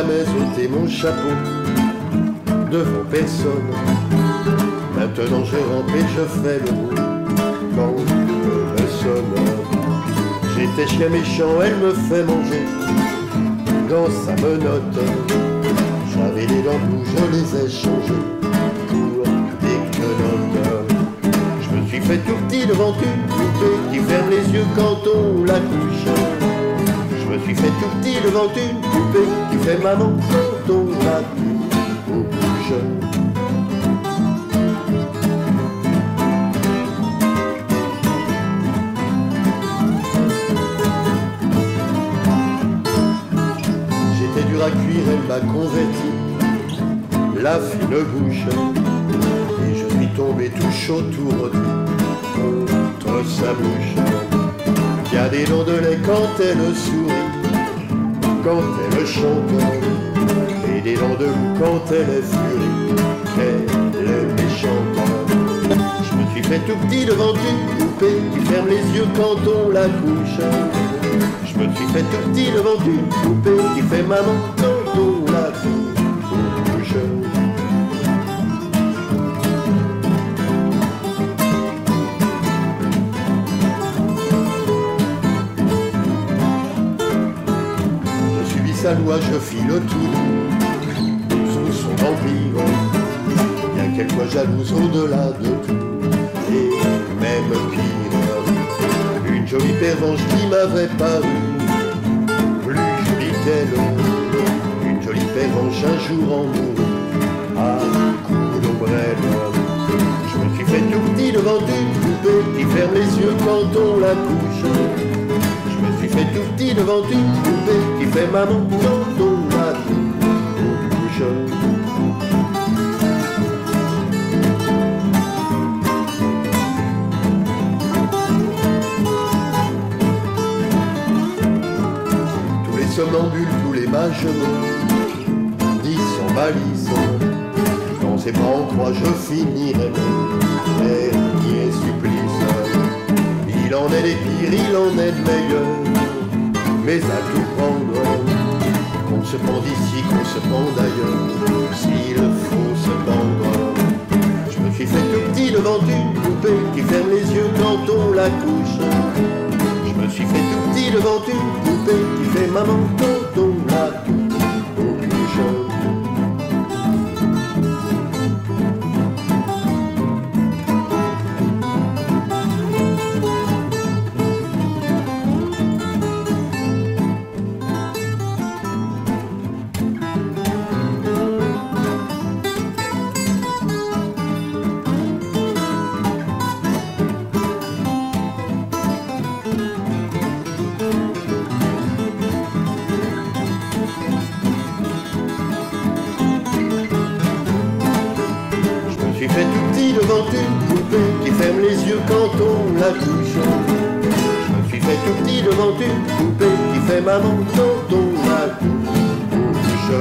jamais ôté mon chapeau devant personne. Maintenant je rampe et je fais le mot quand je me sonne. J'étais chien méchant, elle me fait manger dans sa menotte. J'avais les dents rouges, je les ai changées pour des quenottes. Je me suis fait tout petit devant une poupée qui ferme les yeux quand on la couche. Je me suis fait tout petit devant une poupée qui fait maman quand on la couche. J'étais dur à cuire, elle m'a converti la fine bouche. Et je suis tombé tout chaud, tout rôti contre sa bouche. Qui a des dents de lait quand elle sourit, quand elle chante, et des dents de loup quand elle est furie, qu'elle est méchante. Je me suis fait tout petit devant une poupée qui ferme les yeux quand on la couche. Je me suis fait tout petit devant une poupée qui fait maman quand on la couche. Sa loi, je file tout sous son empire, bien qu'elle soit jalouse au-delà de tout, et même pire, une jolie pervenche qui m'avait paru plus jolie qu'elle, une jolie pervenche un jour en mourut à coups d'ombrelle. Je me suis fait tout petit devant une poupée qui ferme les yeux quand on la couche. Je me suis fait tout petit devant une poupée qui fait maman quand on la couche. Tous les somnambules, tous les mages disent sans malice, dans ses bras en croix je finirai dernier supplice. Il en est des pires, il en est de meilleurs, mais à tout prendre, qu'on se pend ici, qu'on se pend d'ailleurs, s'il faut se pendre. Je me suis fait tout petit devant une poupée qui ferme les yeux quand on la couche. Je me suis fait tout petit devant une poupée qui fait maman quand on la couche. Je me suis fait tout petit devant une poupée qui ferme les yeux quand on la couche. Je me suis fait tout petit devant une poupée qui fait maman quand on la couche.